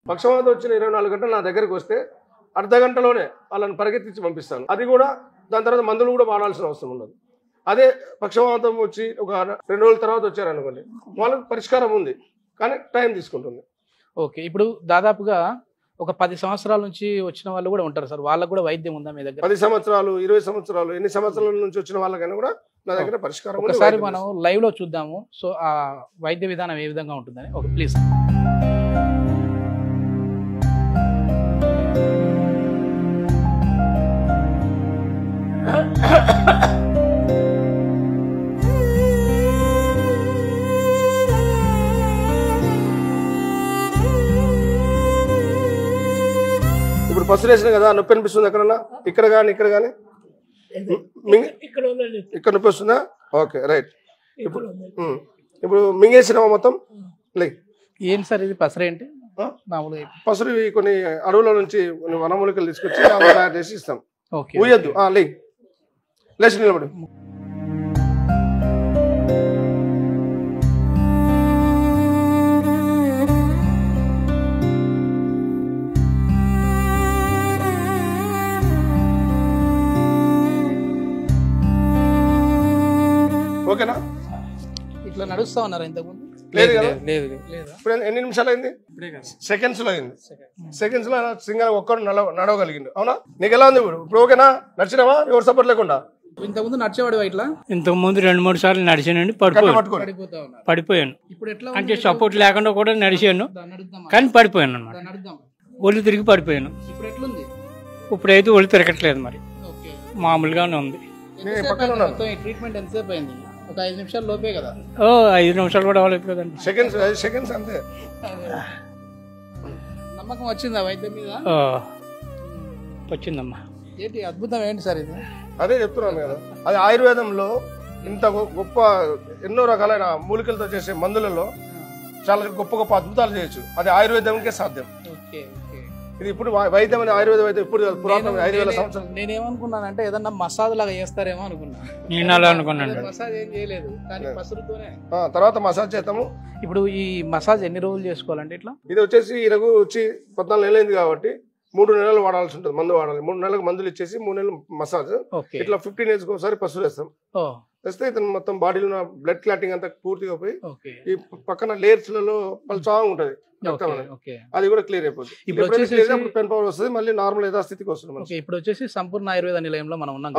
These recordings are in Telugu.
పక్షవాతం వచ్చిన 24 గంటలు నా దగ్గరికి వస్తే అర్ధ గంటలోనే వాళ్ళని పరిగెత్తించి పంపిస్తాను. అది కూడా దాని తర్వాత మందులు కూడా వాడాల్సిన అవసరం ఉండదు. అదే పక్షవాతం వచ్చి ఒక 2 రోజుల తర్వాత వచ్చారనుకోండి, వాళ్ళకి పరిష్కారం ఉంది కానీ టైం తీసుకుంటుంది. ఓకే, ఇప్పుడు దాదాపుగా ఒక 10 సంవత్సరాల నుంచి వచ్చిన వాళ్ళు కూడా ఉంటారు సార్, వాళ్ళకు కూడా వైద్యం ఉందా మీ దగ్గర? 10 సంవత్సరాలు 20 సంవత్సరాలు ఎన్ని సంవత్సరాల నుంచి వచ్చిన వాళ్ళకైనా కూడా నా దగ్గర పరిష్కారం ఉంది. ఒకసారి మనం లైవ్ లో చూద్దాము. సో ఆ వైద్య విధానం ఏ విధంగా ఉంటుందని. Okay please. ఇప్పుడు పసులు వేసిన కదా, నొప్పి అనిపిస్తుంది ఎక్కడన్నా? ఇక్కడ కానీ ఇక్కడ కానీ ఇక్కడ నొప్పి వస్తుందా? Okay right. ఇప్పుడు మింగేసినావా మొత్తం? లైక్ ఏం సార్ ఇది పసరేంటి? మామూలుగా పసులు కొన్ని అడవుల నుంచి కొన్ని వనమూలికలు తీసుకొచ్చి తయారు చేసి ఇస్తాం. ఓకే, ఊయద్దు, లేచి నిలబడి. ఓకేనా? ఇట్లా నడుస్తా ఉన్నారా ఇంతకుముందు? లేదు కదా? లేదు. ఇప్పుడు ఎన్ని నిమిషాలు అయింది? సెకండ్స్ లో అయింది. సెకండ్స్ లో సింగల్ ఒక్కడు నడవగలిగిండు. అవునా? నీకు ఎలా ఉంది ఇప్పుడు? ఓకేనా? నడిచినావా ఎవరు సపోర్ట్ లేకుండా? ఇంతకుముందు నడిచేవాడు ఇట్లా? ఇంతకుముందు 2-3 సార్లు నడిచానండి, పడిపోయాను. ఇప్పుడు ఎట్లా అంటే సపోర్ట్ లేకుండా కూడా నడిచాను, కానీ పడిపోయాను అన్నమాట. ఒళ్ళు తిరిగి పడిపోయాను. ఇప్పుడు ఎట్లుంది? ఇప్పుడైతే ఒళ్ళు తిరగట్లేదు, మరి మామూలుగానే ఉంది. ట్రీట్మెంట్ ఎంతసేపు అయింది? ఒక 5 నిమిషాలు లోపే కదా? 5 నిమిషాలు కూడా అవ్వలేదు కదండి. సెకండ్స్ అంతే. నమ్మకం వచ్చిందా వైద్యం మీద? వచ్చిందమ్మా. ఏంటి అద్భుతం ఏంటి సార్ ఇది? అదే చెప్తున్నాను కదా, అది ఆయుర్వేదంలో ఇంత గొప్ప ఎన్నో రకాలైన మూలికలతో చేసే మందులలో చాలా గొప్ప గొప్ప అద్భుతాలు చేయొచ్చు. అది ఆయుర్వేదంకే సాధ్యం. ఇది ఇప్పుడు వైద్యం అనే ఆయుర్వేద వైద్యం ఇప్పుడు పురాతన 5000 సంవత్సరాలు. నేనేమనుకున్నానంటే ఏదన్నా మసాజ్ లాగా చేస్తారేమో అనుకున్నా. నేను అలా అనుకున్నాను. మసాజ్ ఏం చేయలేదు, కానీ పసురుతోనే. తర్వాత మసాజ్ చేస్తాము. ఇప్పుడు ఈ మసాజ్ ఎన్ని రోజులు చేసుకోవాలంటే ఇట్లా? ఇది వచ్చేసి ఈయనకు వచ్చి 14 నెలలు అయింది కాబట్టి 3 నెలలు వాడాల్సి ఉంటుంది. మందు వాడాలి. 3 నెలలకు మందులు ఇచ్చేసి 3 నెలలు మసాజ్. ఇట్లా 15 డేస్కి ఒకసారి పసులు వేస్తాం. వేస్తే ఇతను మొత్తం బాడీలో ఉన్న బ్లడ్ క్లాటింగ్ అంతా పూర్తిగా పోయి ఈ పక్కన లేయర్స్ లలో పల్చా ఉంటది, అది కూడా క్లియర్ అయిపోతుంది. ఇప్పుడు పెన్ పవర్ వస్తుంది, మళ్ళీ నార్మల్ యథాస్థితికి వస్తుంది. ఇప్పుడు వచ్చేసి సంపూర్ణ ఆయుర్వేద నిలయంలో మనం ఉన్నాం.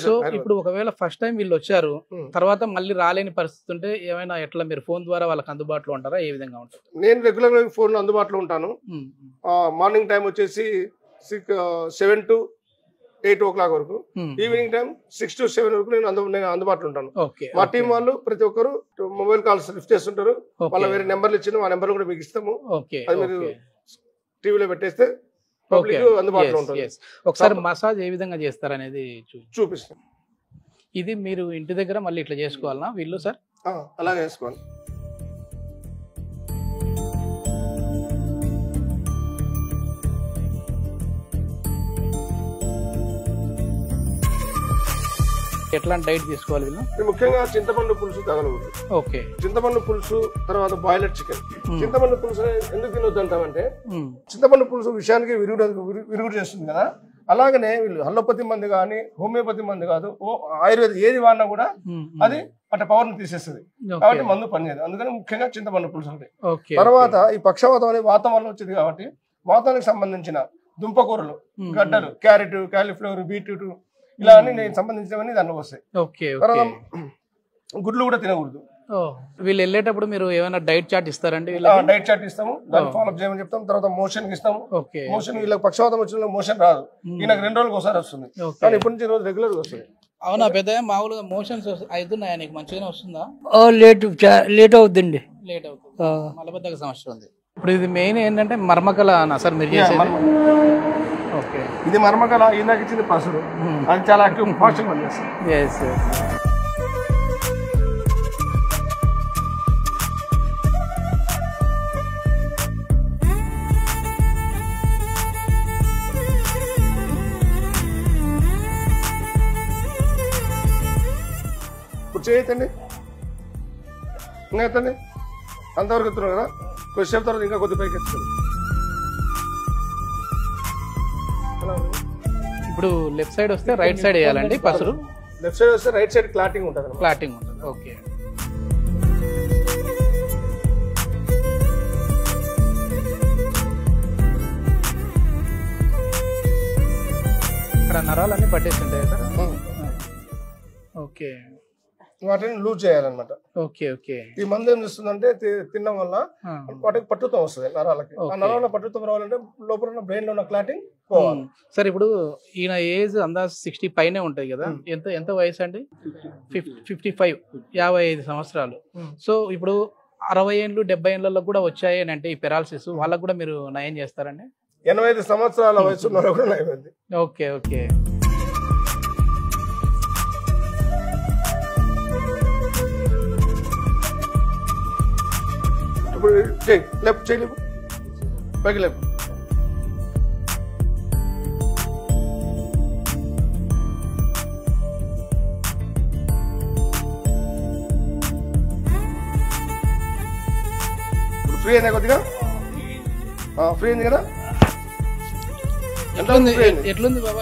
సో ఇప్పుడు ఒకవేళ ఫస్ట్ టైం వీళ్ళు వచ్చారు, తర్వాత మళ్ళీ రాలేని పరిస్థితి ఉంటే ఏమైనా ఎట్లా మీరు ఫోన్ ద్వారా వాళ్ళకి అందుబాటులో ఉంటారా? ఏ విధంగా ఉంటుంది? నేను రెగ్యులర్ గా ఫోన్ లో అందుబాటులో ఉంటాను. మార్నింగ్ టైం వచ్చేసి 7 to 8 o'clock వరకు, ఈవినింగ్ టైం 6 to 7 వరకు నేను అందుబాటులో ఉంటాను. మా టీం వాళ్ళు ప్రతి ఒక్కరు మొబైల్ కాల్స్ లిఫ్ట్ చేస్తుంటారు. వాళ్ళ వేరే నెంబర్లు ఇచ్చిన ఆ నెంబర్ కూడా మీకు ఇస్తాము. అది మీరు టీవీలో పెట్టేస్తే పబ్లిక్ అందుబాటులో ఉంటుంది. ఒకసారి మసాజ్ ఏ విధంగా చేస్తారనేది చూపిస్తాం. ఇది మీరు ఇంటి దగ్గర మళ్ళీ ఇట్లా చేసుకోవాలనా వీళ్ళు? సార్ అలాగే చేసుకోవాలి. ఎట్లాంటి డైట్ తీసుకోవాలి వీళ్ళు? ముఖ్యంగా చింతపండు పులుసు తగలకూడదు. ఓకే, చింతపండు పులుసు, తర్వాత బాయిలర్ చికెన్. చింతపండు పులుసు ఎందుకు తినొద్దు అంటామంటే, చింతపండు పులుసు విషయానికి విరుగుడు చేస్తుంది కదా, అలాగనే వీళ్ళు అలోపతి మందు కానీ హోమియోపతి మందు కాదు, ఆయుర్వేద ఏది వాడినా కూడా అది అట్లా పవర్ ని తీసేస్తుంది. కాబట్టి మందు పనిచేయదు. అందుకని ముఖ్యంగా చింతపండు పులుసు ఉంటాయి. తర్వాత ఈ పక్షవాతం అనే వాతం వల్ల వచ్చింది కాబట్టి వాతానికి సంబంధించిన దుంపకూరలు, గడ్డలు, క్యారెట్, కాలీఫ్లవర్, బీట్రూట్, ఇలా అన్ని నేను సంబంధించినవన్నీ దానిలో వస్తాయి. తర్వాత గుడ్లు కూడా తినకూడదు. వీళ్ళు వెళ్ళేటప్పుడు మీరు ఏమైనా డైట్ చార్ట్ ఇస్తారండి? డైట్ చార్ట్ ఇస్తాము, దాన్ని ఫాలో అప్ చేయమని చెప్తాం. తర్వాత మోషన్ ఇస్తాము. మోషన్ వీళ్ళకి పక్షవాతం వచ్చిన మోషన్ రాదు, ఈయనకు 2 రోజులకు ఒకసారి వస్తుంది, కానీ ఇప్పటి నుంచి రోజు రెగ్యులర్ గా వస్తుంది. అవునా పెద్ద? మామూలుగా మోషన్స్ అవుతున్నాయా నీకు? మంచిగానే వస్తుందా? లేట్ అవుతుంది. లేట్ అవుతుంది, మలబద్ధక సమస్య ఉంది. ఇప్పుడు ఇది మెయిన్ ఏంటంటే మర్మకల సార్ మీరు చేసేది? ఓకే, ఇది మర్మకల. ఇందాక ఇచ్చింది పసులు, అది చాలా యాక్టివ్ ఫాస్ట్ పనిచేస్తుంది. చేయతండి, ఇంకా ఎత్తండి. అంతవరకు ఎత్తున్నారు కదా, కొద్దిసేపు తర్వాత ఇంకా కొద్ది పైకి ఎత్తుతుంది. ఇప్పుడు లెఫ్ట్ సైడ్ వస్తే రైట్ సైడ్ వేయాలండి పసురు. లెఫ్ట్ సైడ్ వస్తే రైట్ సైడ్ క్లాటింగ్ ఉంటుంది. ఫ్లాటింగ్ ఉంటుంది. ఓకే. ఇక్కడ నరాలన్నీ పట్టేసి ఉంటాయి సార్. ఓకే. వాటిని లూజ్ చేయాలన్నమాట. ఓకే. ఓకే. ఈ మందు ఏం చేస్తుందంటే తినడం వల్ల వాటికి పట్టుతం వస్తుంది నరాలకి. ఆ నరాల పట్టుతం రావాలంటే లోపల బ్రెయిన్ లో ఉన్న క్లాటింగ్ పోవాలి. సార్ ఇప్పుడు ఈయన ఏజ్ అందాజ 60 పైనే ఉంటుంది కదా, ఎంత వయసు అండి? 55, 55 సంవత్సరాలు. సో ఇప్పుడు 60 ఏళ్ళు 70 ఏళ్ళలో కూడా వచ్చాయి అని అంటే ఈ పెరాలసిస్, వాళ్ళకు కూడా మీరు నయం చేస్తారండి? 85 సంవత్సరాల వయసు ఉన్న కూడా నయమైంది. ఓకే. ఓకే. ఇప్పుడు చేయి లెఫ్ట్ చేయి లేపు పైకి లేపు. ఫ్రీ అయిందా కొద్దిగా? ఫ్రీ అయింది కదా? ఎట్లుంది బాబా?